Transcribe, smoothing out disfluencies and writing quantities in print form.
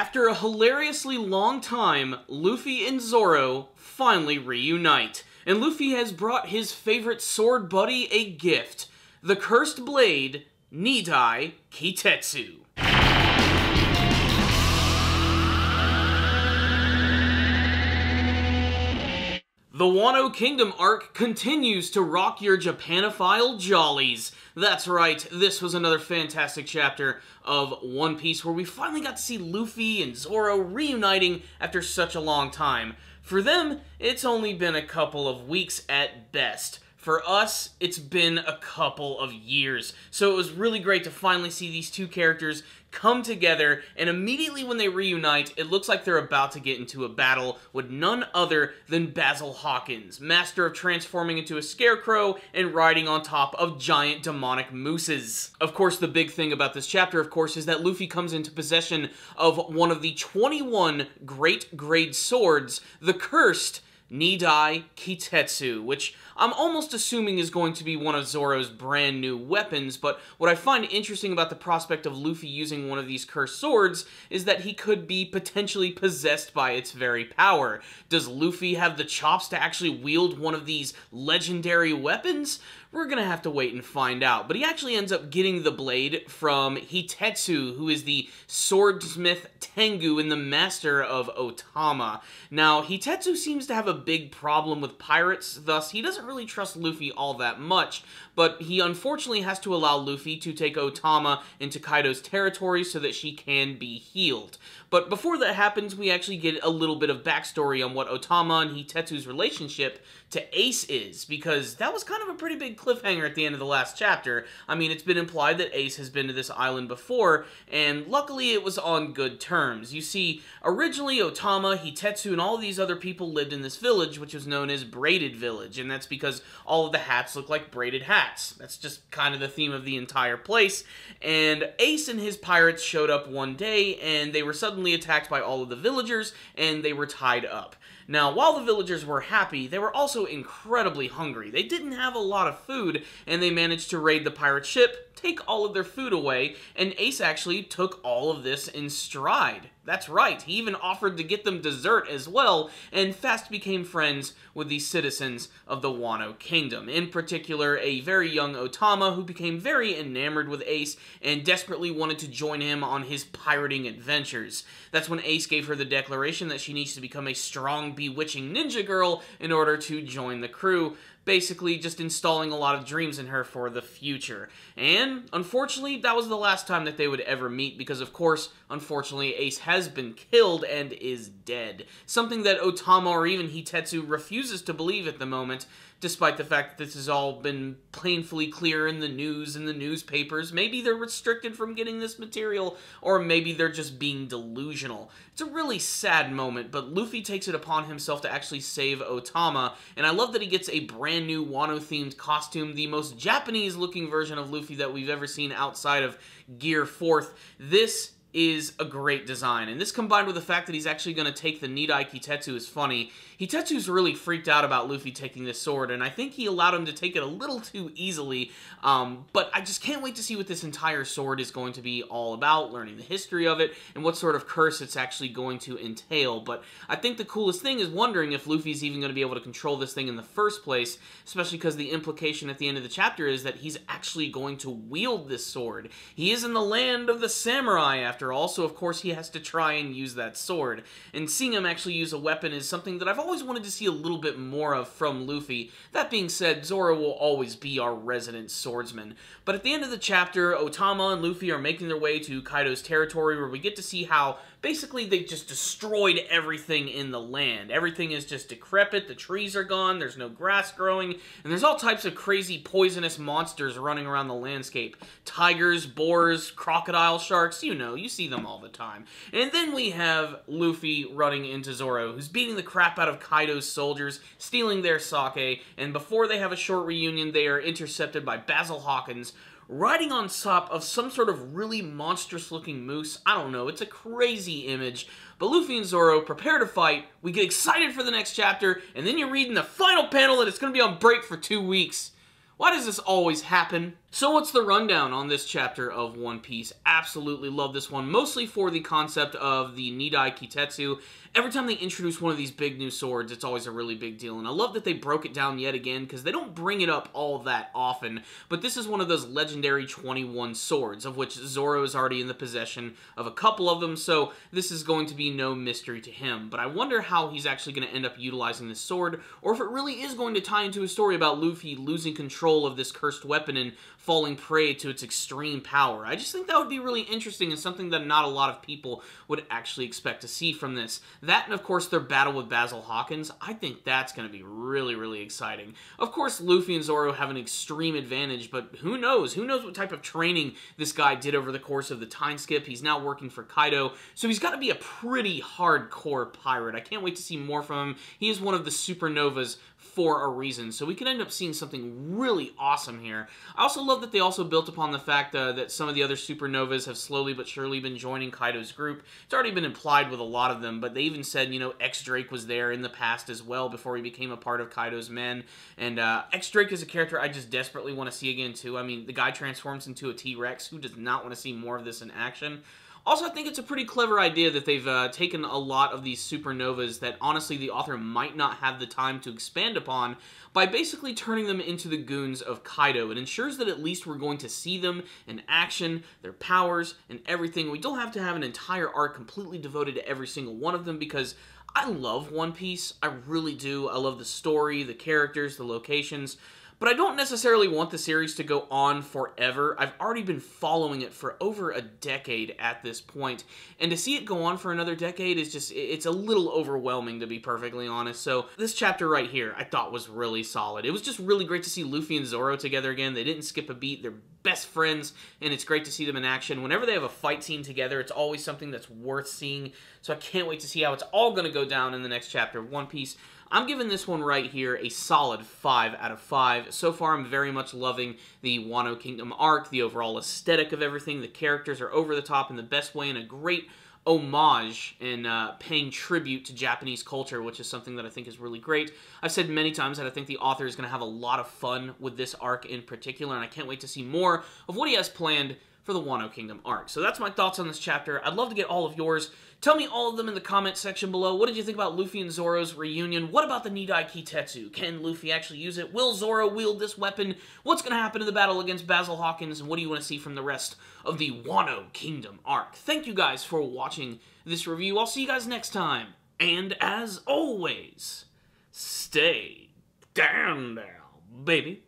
After a hilariously long time, Luffy and Zoro finally reunite, and Luffy has brought his favorite sword buddy a gift, the cursed blade, Nidai Kitetsu. The Wano Kingdom arc continues to rock your Japanophile jollies. That's right, this was another fantastic chapter of One Piece where we finally got to see Luffy and Zoro reuniting after such a long time. For them, it's only been a couple of weeks at best. For us, it's been a couple of years. So it was really great to finally see these two characters come together, and immediately when they reunite, it looks like they're about to get into a battle with none other than Basil Hawkins, master of transforming into a scarecrow and riding on top of giant demonic mooses. Of course, the big thing about this chapter, of course, is that Luffy comes into possession of one of the 21 great grade swords, the cursed Nidai Kitetsu, which I'm almost assuming is going to be one of Zoro's brand new weapons, but what I find interesting about the prospect of Luffy using one of these cursed swords is that he could be potentially possessed by its very power. Does Luffy have the chops to actually wield one of these legendary weapons? We're gonna have to wait and find out, but he actually ends up getting the blade from Hitetsu, who is the swordsmith Tengu and the master of Otama. Now, Hitetsu seems to have a big problem with pirates, thus he doesn't really trust Luffy all that much, but he unfortunately has to allow Luffy to take Otama into Kaido's territory so that she can be healed. But before that happens, we actually get a little bit of backstory on what Otama and Hitetsu's relationship to Ace is, because that was kind of a pretty big cliffhanger at the end of the last chapter. I mean, it's been implied that Ace has been to this island before, and luckily it was on good terms. You see, originally Otama, Hitetsu, and all these other people lived in this village, which was known as Braided Village, and that's because all of the hats look like braided hats. That's just kind of the theme of the entire place. And Ace and his pirates showed up one day, and they were suddenly attacked by all of the villagers, and they were tied up. Now, while the villagers were happy, they were also incredibly hungry. They didn't have a lot of food, and they managed to raid the pirate ship, take all of their food away, and Ace actually took all of this in stride. That's right, he even offered to get them dessert as well, and fast became friends with the citizens of the Wano Kingdom. In particular, a very young Otama who became very enamored with Ace and desperately wanted to join him on his pirating adventures. That's when Ace gave her the declaration that she needs to become a strong, bewitching ninja girl in order to join the crew, basically just installing a lot of dreams in her for the future. And, unfortunately, that was the last time that they would ever meet because, of course, unfortunately, Ace has been killed and is dead. Something that Otama or even Hitetsu refuses to believe at the moment, despite the fact that this has all been painfully clear in the news and the newspapers. Maybe they're restricted from getting this material, or maybe they're just being delusional. It's a really sad moment, but Luffy takes it upon himself to actually save Otama, and I love that he gets a brand new Wano-themed costume, the most Japanese-looking version of Luffy that we've ever seen outside of Gear 4th. This is a great design, and this combined with the fact that he's actually going to take the Nidai Kitetsu is funny. Hitetsu's really freaked out about Luffy taking this sword, and I think he allowed him to take it a little too easily, but I just can't wait to see what this entire sword is going to be all about, learning the history of it, and what sort of curse it's actually going to entail. But I think the coolest thing is wondering if Luffy's even going to be able to control this thing in the first place, especially because the implication at the end of the chapter is that he's actually going to wield this sword. He is in the land of the samurai, after all, so of course he has to try and use that sword. And seeing him actually use a weapon is something that I've always wanted to see a little bit more of from Luffy. That being said, Zoro will always be our resident swordsman. But at the end of the chapter, Otama and Luffy are making their way to Kaido's territory, where we get to see how basically they just destroyed everything in the land. Everything is just decrepit, the trees are gone, there's no grass growing, and there's all types of crazy poisonous monsters running around the landscape. Tigers, boars, crocodile sharks, you know, you see them all the time. And then we have Luffy running into Zoro, who's beating the crap out of Kaido's soldiers, stealing their sake, and before they have a short reunion, they are intercepted by Basil Hawkins, riding on top of some sort of really monstrous-looking moose. I don't know, it's a crazy image. But Luffy and Zoro prepare to fight, we get excited for the next chapter, and then you read in the final panel that it's going to be on break for 2 weeks. Why does this always happen? So what's the rundown on this chapter of One Piece? Absolutely love this one, mostly for the concept of the Nidai Kitetsu. Every time they introduce one of these big new swords, it's always a really big deal, and I love that they broke it down yet again, because they don't bring it up all that often, but this is one of those legendary 21 swords, of which Zoro is already in the possession of a couple of them, so this is going to be no mystery to him. But I wonder how he's actually going to end up utilizing this sword, or if it really is going to tie into a story about Luffy losing control of this cursed weapon and falling prey to its extreme power. I just think that would be really interesting and something that not a lot of people would actually expect to see from this. That and, of course, their battle with Basil Hawkins, I think that's going to be really, really exciting. Of course, Luffy and Zoro have an extreme advantage, but who knows? Who knows what type of training this guy did over the course of the time skip? He's now working for Kaido, so he's got to be a pretty hardcore pirate. I can't wait to see more from him. He is one of the supernovas for a reason, so we could end up seeing something really awesome here. I also love that they also built upon the fact that some of the other supernovas have slowly but surely been joining Kaido's group. It's already been implied with a lot of them, but they even said, you know, X-Drake was there in the past as well before he became a part of Kaido's men, and X-Drake is a character I just desperately want to see again too. I mean, the guy transforms into a T-Rex. Who does not want to see more of this in action? Also, I think it's a pretty clever idea that they've taken a lot of these supernovas that honestly the author might not have the time to expand upon by basically turning them into the goons of Kaido. It ensures that at least we're going to see them in action, their powers, and everything. We don't have to have an entire arc completely devoted to every single one of them because I love One Piece. I really do. I love the story, the characters, the locations. But I don't necessarily want the series to go on forever. I've already been following it for over a decade at this point, and to see it go on for another decade is just, it's a little overwhelming, to be perfectly honest. So this chapter right here I thought was really solid. It was just really great to see Luffy and Zoro together again. They didn't skip a beat. They're best friends, and it's great to see them in action. Whenever they have a fight scene together, it's always something that's worth seeing, so I can't wait to see how it's all going to go down in the next chapter of One Piece. I'm giving this one right here a solid 5 out of 5. So far, I'm very much loving the Wano Kingdom arc, the overall aesthetic of everything. The characters are over the top in the best way, and a great homage and paying tribute to Japanese culture, which is something that I think is really great. I've said many times that I think the author is going to have a lot of fun with this arc in particular, and I can't wait to see more of what he has planned for the Wano Kingdom arc. So that's my thoughts on this chapter. I'd love to get all of yours. Tell me all of them in the comment section below. What did you think about Luffy and Zoro's reunion? What about the Nidai Kitetsu? Can Luffy actually use it? Will Zoro wield this weapon? What's going to happen in the battle against Basil Hawkins? And what do you want to see from the rest of the Wano Kingdom arc? Thank you guys for watching this review. I'll see you guys next time. And as always, stay down now, baby.